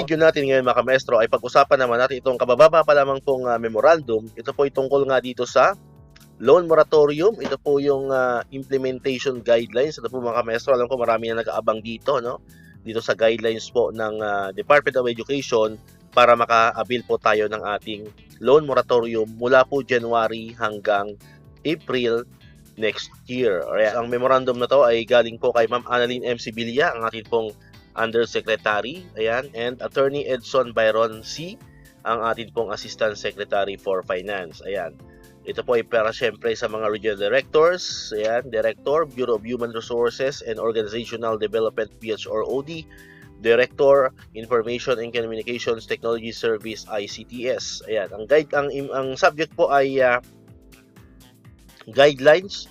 video natin ngayon mga Maestro ay pag-usapan naman natin itong kabababa pa lamang pong memorandum. Ito po ay tungkol nga dito sa loan moratorium. Ito po yung implementation guidelines. Ito po mga Maestro, alam ko marami na nag-aabang dito, no? Dito sa guidelines po ng Department of Education para maka-avail po tayo ng ating loan moratorium mula po January hanggang April next year. Alright, ang memorandum na to ay galing po kay Ma'am Annalyn M. Sibilia, ang ating pong Undersecretary, ayan, and Attorney Edson Byron C., ang atin pong Assistant Secretary for Finance. Ayan. Ito po ay para syempre sa mga regional directors, ayan, Director, Bureau of Human Resources and Organizational Development, PHROD, Director, Information and Communications Technology Service, ICTS. Ayan, ang subject po ay guidelines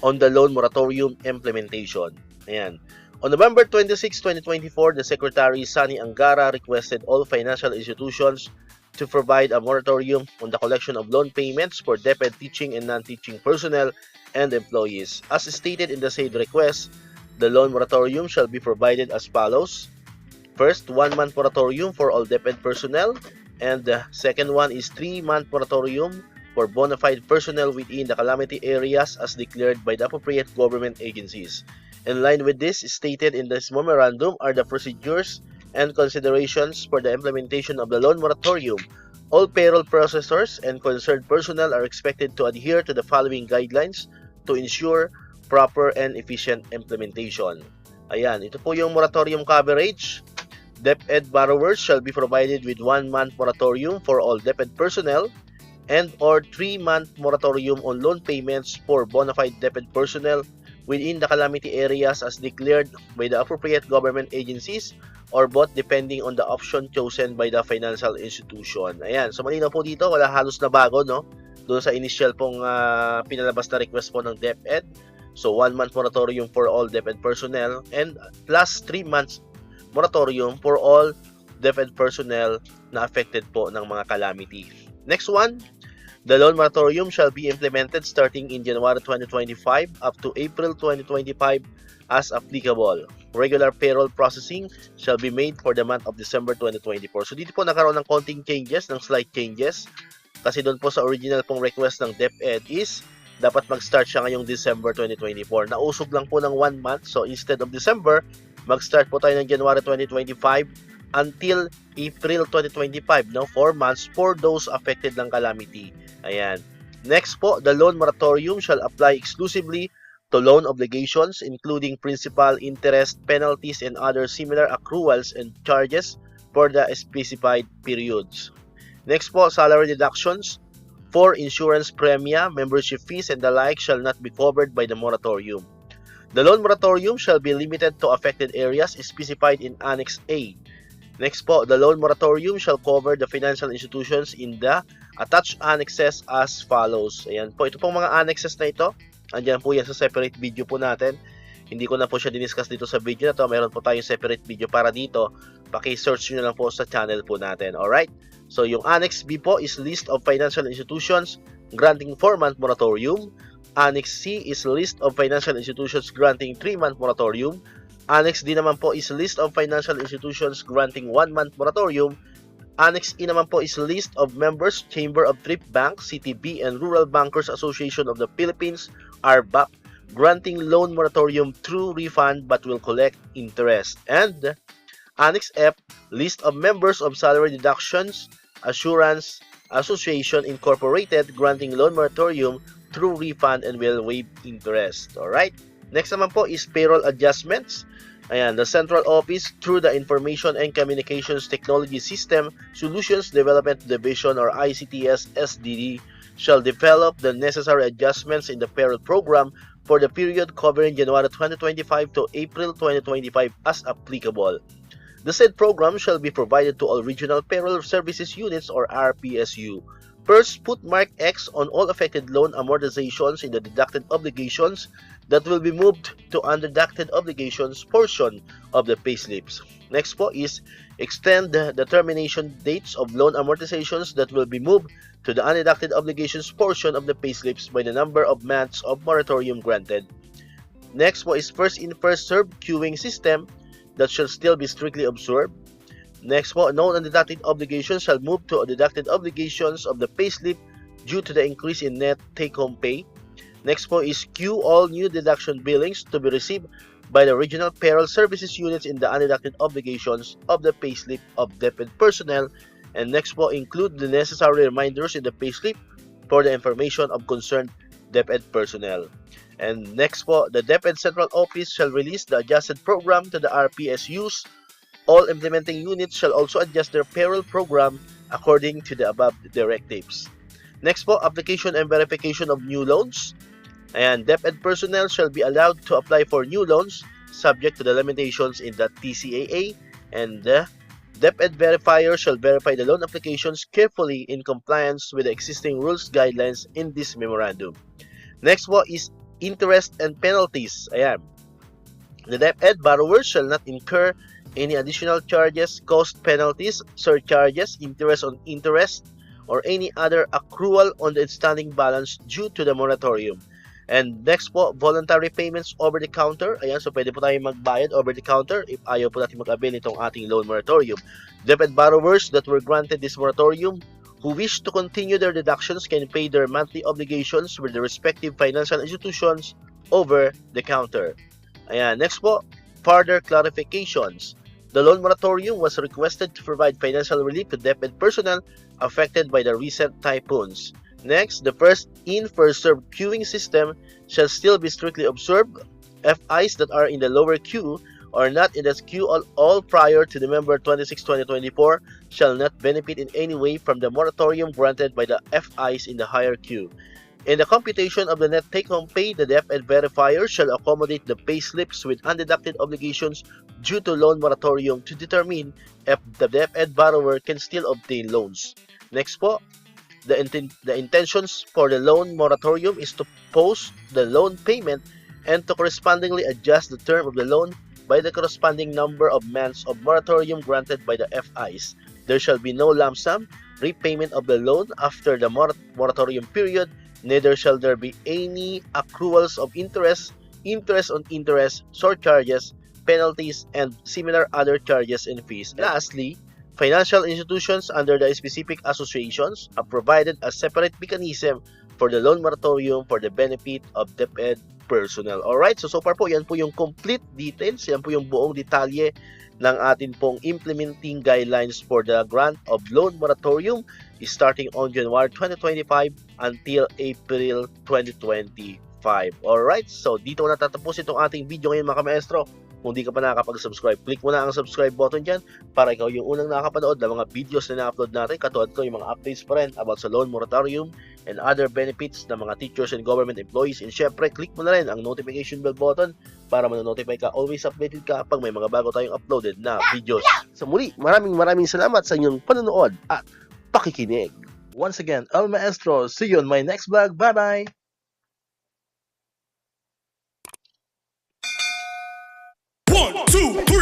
on the loan moratorium implementation. Ayan. On November 26, 2024, the Secretary Sani Angara requested all financial institutions to provide a moratorium on the collection of loan payments for DepEd teaching and non-teaching personnel and employees. As stated in the said request, the loan moratorium shall be provided as follows. First, 1-month moratorium for all DepEd personnel, and the second one is 3-month moratorium for bona fide personnel within the calamity areas as declared by the appropriate government agencies. In line with this, stated in this memorandum are the procedures and considerations for the implementation of the loan moratorium. All payroll processors and concerned personnel are expected to adhere to the following guidelines to ensure proper and efficient implementation. Ayan, ito po yung moratorium coverage. DepEd borrowers shall be provided with 1-month moratorium for all DepEd personnel and or 3-month moratorium on loan payments for bona fide DepEd personnel within the calamity areas as declared by the appropriate government agencies or both depending on the option chosen by the financial institution. Ayan, so malinaw po dito, wala halos na bago, no? Doon sa initial pong pinalabas na request po ng DepEd. So 1-month moratorium for all DepEd personnel and plus 3 months moratorium for all DepEd personnel na affected po ng mga calamity. Next one, the loan moratorium shall be implemented starting in January 2025 up to April 2025 as applicable. Regular payroll processing shall be made for the month of December 2024. So dito po nagkaroon ng konting changes, ng slight changes. Kasi doon po sa original pong request ng DepEd is dapat mag-start siya ngayong December 2024. Nausog lang po ng 1 month. So instead of December, mag-start po tayo ng January 2025 until April 2025, no? 4 months for those affected ng calamity. Ayan. Next po, the loan moratorium shall apply exclusively to loan obligations including principal, interest, penalties, and other similar accruals and charges for the specified periods. Next po, salary deductions for insurance premia, membership fees, and the like shall not be covered by the moratorium. The loan moratorium shall be limited to affected areas specified in Annex A. Next po, the loan moratorium shall cover the financial institutions in the attached annexes as follows. Ayan po, ito pong mga annexes na ito, andyan po yan sa separate video po natin. Hindi ko na po siya diniscuss dito sa video na to. Meron po tayong separate video para dito. Paki-search nyo na lang po sa channel po natin. Alright? So, yung Annex B po is list of financial institutions granting 4-month moratorium. Annex C is list of financial institutions granting 3-month moratorium. Annex D naman po is list of financial institutions granting 1-month moratorium. Annex E naman po is list of members, Chamber of Thrift Bank, CTB, and Rural Bankers Association of the Philippines, RBAP, granting loan moratorium through refund but will collect interest. And Annex F, list of members of Salary Deductions Assurance Association Incorporated, granting loan moratorium through refund and will waive interest. Alright? Next naman po is payroll adjustments. Ayan, the central office through the Information and Communications Technology System Solutions Development Division or ICTS SDD shall develop the necessary adjustments in the payroll program for the period covering January 2025 to April 2025 as applicable. The said program shall be provided to all regional payroll services units or RPSU. First, put mark X on all affected loan amortizations in the deducted obligations that will be moved to undeducted obligations portion of the payslips. Next po is extend the termination dates of loan amortizations that will be moved to the undeducted obligations portion of the payslips by the number of months of moratorium granted. Next po is first in first served queuing system that shall still be strictly observed. Next po, non-deducted obligations shall move to deducted obligations of the payslip due to the increase in net take-home pay. Next po is queue all new deduction billings to be received by the regional payroll services units in the undeducted obligations of the payslip of DepEd personnel. And next po, include the necessary reminders in the payslip for the information of concerned DepEd personnel. And next po, the DepEd Central Office shall release the adjusted program to the RPSUs. All implementing units shall also adjust their payroll program according to the above directives. Next po, application and verification of new loans. And DepEd personnel shall be allowed to apply for new loans subject to the limitations in the TCAA, and the DepEd verifier shall verify the loan applications carefully in compliance with the existing rules guidelines in this memorandum. Next po is interest and penalties. Ayan. The DepEd borrowers shall not incur any additional charges, cost, penalties, surcharges, interest on interest, or any other accrual on the outstanding balance due to the moratorium. And next po, voluntary payments over the counter. Ayan, so pwede po tayo magbayad over the counter if ayaw po natin mag-avail nitong ating loan moratorium. DepEd borrowers that were granted this moratorium who wish to continue their deductions can pay their monthly obligations with the respective financial institutions over the counter. Ayan, next po, further clarifications. The loan moratorium was requested to provide financial relief to DepEd personnel affected by the recent typhoons. Next, the first in first served queuing system shall still be strictly observed. FIs that are in the lower queue or not in the queue all prior to November 26, 2024 shall not benefit in any way from the moratorium granted by the FIs in the higher queue. In the computation of the net take-home pay, the DepEd verifier shall accommodate the pay slips with undeducted obligations due to loan moratorium to determine if the DepEd borrower can still obtain loans. Next po, the intentions for the loan moratorium is to pause the loan payment and to correspondingly adjust the term of the loan by the corresponding number of months of moratorium granted by the FIs. There shall be no lump sum repayment of the loan after the moratorium period, neither shall there be any accruals of interest, interest on interest, surcharges, penalties, and similar other charges and fees. Lastly, financial institutions under the specific associations have provided a separate mechanism for the loan moratorium for the benefit of DepEd personnel. Alright, so far po, yan po yung complete details, yan po yung buong detalye ng atin pong implementing guidelines for the grant of loan moratorium starting on January 2025 until April 2025. Alright, so dito na tatapos itong ating video ngayon mga maestro. Kung di ka pa nakakapag-subscribe, click mo na ang subscribe button dyan para ikaw yung unang nakapanood ng mga videos na na-upload natin. Katulad ko yung mga updates pa rin about sa loan moratorium and other benefits ng mga teachers and government employees. And syempre, click mo na rin ang notification bell button para manonotify ka, always updated ka pag may mga bago tayong uploaded na videos. Sa muli, maraming salamat sa inyong panonood at pakikinig. Once again, El Maestro. See you on my next vlog. Bye-bye! 1, 2, 3.